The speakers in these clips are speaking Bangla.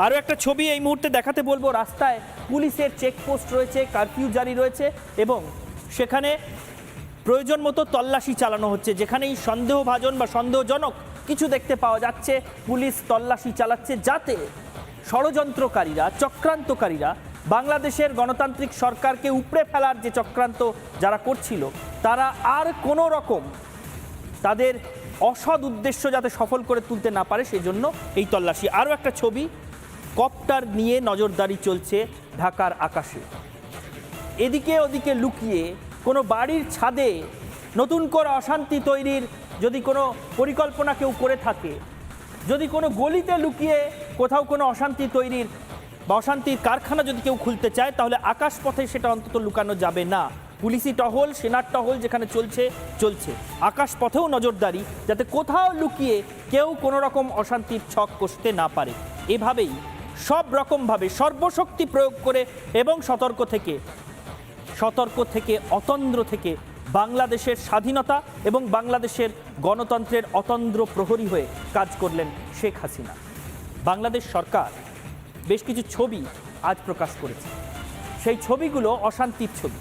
আরও একটা ছবি এই মুহূর্তে দেখাতে বলবো। রাস্তায় পুলিশের চেকপোস্ট রয়েছে, কারফিউ জারি রয়েছে এবং সেখানে প্রয়োজন মতো তল্লাশি চালানো হচ্ছে। যেখানেই সন্দেহভাজন বা সন্দেহজনক কিছু দেখতে পাওয়া যাচ্ছে, পুলিশ তল্লাশি চালাচ্ছে, যাতে ষড়যন্ত্রকারীরা, চক্রান্তকারীরা বাংলাদেশের গণতান্ত্রিক সরকারকে উপড়ে ফেলার যে চক্রান্ত যারা করছিল, তারা আর কোনো রকম তাদের অসৎ উদ্দেশ্য যাতে সফল করে তুলতে না পারে, সেই জন্য এই তল্লাশি। আরও একটা ছবি, কপ্টার নিয়ে নজরদারি চলছে ঢাকার আকাশে। এদিকে ওদিকে লুকিয়ে কোনো বাড়ির ছাদে নতুন করে অশান্তি তৈরির যদি কোনো পরিকল্পনা কেউ করে থাকে, যদি কোনো গলিতে লুকিয়ে কোথাও কোনো অশান্তি তৈরির বা অশান্তির কারখানা যদি কেউ খুলতে চায়, তাহলে আকাশপথে সেটা অন্তত লুকানো যাবে না। পুলিশি টহল, সেনার টহল যেখানে চলছে, আকাশপথেও নজরদারি, যাতে কোথাও লুকিয়ে কেউ কোনো রকম অশান্তির ছক কষতে না পারে। এভাবেই সব রকমভাবে সর্বশক্তি প্রয়োগ করে এবং সতর্ক থেকে অতন্দ্র থেকে বাংলাদেশের স্বাধীনতা এবং বাংলাদেশের গণতন্ত্রের অতন্দ্র প্রহরী হয়ে কাজ করলেন শেখ হাসিনা। বাংলাদেশ সরকার বেশ কিছু ছবি আজ প্রকাশ করেছে। সেই ছবিগুলো অশান্তির ছবি।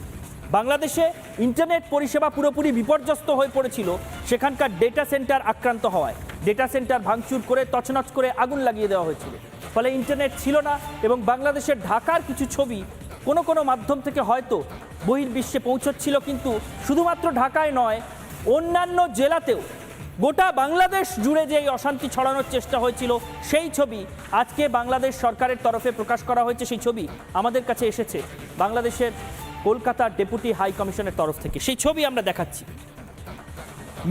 বাংলাদেশে ইন্টারনেট পরিষেবা পুরোপুরি বিপর্যস্ত হয়ে পড়েছিল সেখানকার ডেটা সেন্টার আক্রান্ত হওয়ায়। ডেটা সেন্টার ভাঙচুর করে তছনছ করে আগুন লাগিয়ে দেওয়া হয়েছিল, ফলে ইন্টারনেট ছিল না এবং বাংলাদেশের ঢাকার কিছু ছবি কোনো মাধ্যম থেকে হয়তো বহির্বিশ্বে পৌঁছচ্ছিল, কিন্তু শুধুমাত্র ঢাকায় নয়, অন্যান্য জেলাতেও গোটা বাংলাদেশ জুড়ে যে অশান্তি ছড়ানোর চেষ্টা হয়েছিল, সেই ছবি আজকে বাংলাদেশ সরকারের তরফে প্রকাশ করা হয়েছে। সেই ছবি আমাদের কাছে এসেছে বাংলাদেশের কলকাতার ডেপুটি হাই কমিশনের তরফ থেকে। সেই ছবি আমরা দেখাচ্ছি।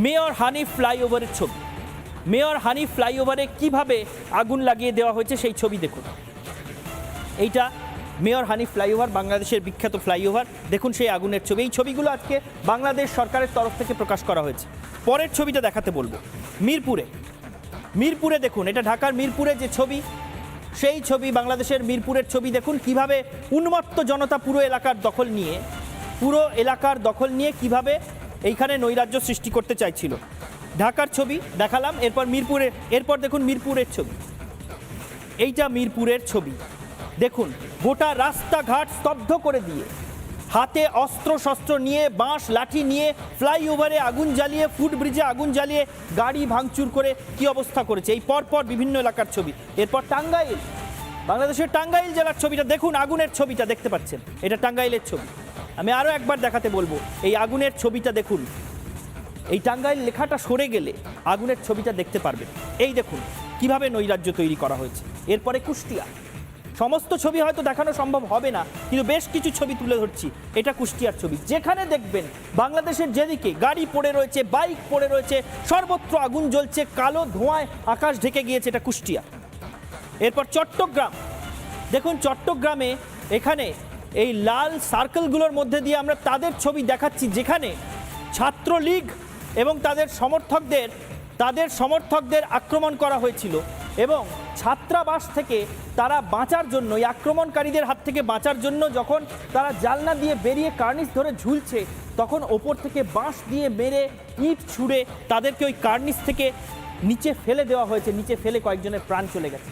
মেয়র হানিফ ফ্লাইওভারের ছবি। মেয়র হানিফ ফ্লাইওভারে কিভাবে আগুন লাগিয়ে দেওয়া হয়েছে সেই ছবি দেখুন। এইটা মেয়র হানিফ ফ্লাইওভার, বাংলাদেশের বিখ্যাত ফ্লাইওভার। দেখুন সেই আগুনের ছবি। এই ছবিগুলো আজকে বাংলাদেশ সরকারের তরফ থেকে প্রকাশ করা হয়েছে। পরের ছবিটা দেখাতে বলবো। মিরপুরে দেখুন, এটা ঢাকার মিরপুরে যে ছবি, সেই ছবি বাংলাদেশের মিরপুরের ছবি। দেখুন কিভাবে উন্মত্ত জনতা পুরো এলাকার দখল নিয়ে কিভাবে এইখানে নৈরাজ্য সৃষ্টি করতে চাইছিল। ঢাকার ছবি দেখালাম, এরপর দেখুন মিরপুরের ছবি। এইটা মিরপুরের ছবি। দেখুন গোটা রাস্তাঘাট স্তব্ধ করে দিয়ে, হাতে অস্ত্র শস্ত্র নিয়ে, বাঁশ লাঠি নিয়ে, ফ্লাইওভারে আগুন জ্বালিয়ে, ফুটব্রিজে আগুন জ্বালিয়ে গাড়ি ভাঙচুর করে কি অবস্থা করেছে। এই পরপর বিভিন্ন এলাকার ছবি। এরপর টাঙ্গাইল, বাংলাদেশের টাঙ্গাইল জেলার ছবিটা দেখুন। আগুনের ছবিটা দেখতে পাচ্ছেন, এটা টাঙ্গাইলের ছবি। আমি আরও একবার দেখাতে বলবো, এই আগুনের ছবিটা দেখুন। এই টাঙ্গাইল লেখাটা সরে গেলে আগুনের ছবিটা দেখতে পারবেন। এই দেখুন কিভাবে নৈরাজ্য তৈরি করা হয়েছে। এরপরে কুষ্টিয়া। সমস্ত ছবি হয়তো দেখানো সম্ভব হবে না, কিন্তু বেশ কিছু ছবি তুলে ধরছি। এটা কুষ্টিয়ার ছবি। যেখানে দেখবেন বাংলাদেশের যেদিকে গাড়ি পড়ে রয়েছে, বাইক পড়ে রয়েছে, সর্বত্র আগুন জ্বলছে, কালো ধোঁয়ায় আকাশ ঢেকে গিয়েছে, এটা কুষ্টিয়া। এরপর চট্টগ্রাম। দেখুন চট্টগ্রামে এখানে এই লাল সার্কেলগুলোর মধ্যে দিয়ে আমরা তাদের ছবি দেখাচ্ছি, যেখানে ছাত্রলীগ এবং তাদের সমর্থকদের আক্রমণ করা হয়েছিল এবং ছাত্রাবাস থেকে তারা বাঁচার জন্য, এই আক্রমণকারীদের হাত থেকে বাঁচার জন্য যখন তারা জানলা দিয়ে বেরিয়ে কার্নিশ ধরে ঝুলছে, তখন ওপর থেকে বাঁশ দিয়ে মেরে, ইট ছুঁড়ে তাদেরকে ওই কার্নিশ থেকে নিচে ফেলে দেওয়া হয়েছে। নিচে ফেলে কয়েকজনের প্রাণ চলে গেছে।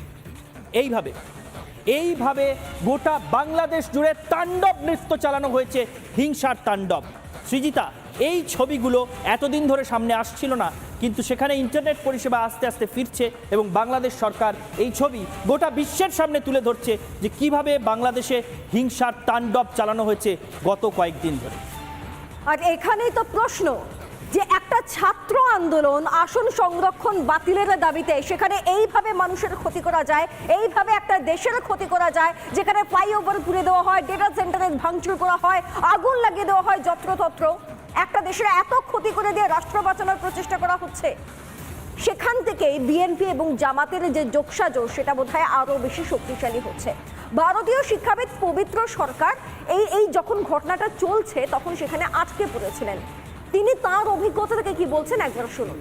এইভাবে গোটা বাংলাদেশ জুড়ে তাণ্ডব নৃত্য চালানো হয়েছে, হিংসার তাণ্ডব। সৃজিতা, এই ছবিগুলো এতদিন ধরে সামনে আসছিল না, কিন্তু সেখানে ইন্টারনেট পরিষেবা আস্তে আস্তে ফিরছে এবং বাংলাদেশ সরকার এই ছবি গোটা বিশ্বের সামনে তুলে ধরছে যে কিভাবে বাংলাদেশে হিংসার তাণ্ডব চালানো হয়েছে গত কয়েকদিন ধরে। আর এখানেই তো প্রশ্ন যে একটা ছাত্র আন্দোলন, আসন সংরক্ষণ বাতিলের দাবিতে সেখানে এইভাবে মানুষের ক্ষতি করা যায়, এইভাবে একটা দেশের ক্ষতি করা যায়, যেখানে ফ্লাইওভার পুড়ে দেওয়া হয়, ডেটা সেন্টারে ভাঙচুর করা হয়, আগুন লাগিয়ে দেওয়া হয় যত্রতত্র। একটা দেশের এত ক্ষতি করে দিয়ে রাষ্ট্র বাঁচানোর প্রচেষ্টা করা হচ্ছে। সেখান থেকে বিএনপি এবং জামাতের যে যোগসাজশ, সেটা বোধহয় আরো বেশি শক্তিশালী হচ্ছে। ভারতীয় শিক্ষাবিদ পবিত্র সরকার এই যখন ঘটনাটা চলছে তখন সেখানে আটকে পড়েছিলেন। তিনি তার অভিজ্ঞতা থেকে কি বলছেন একবার শুনুন।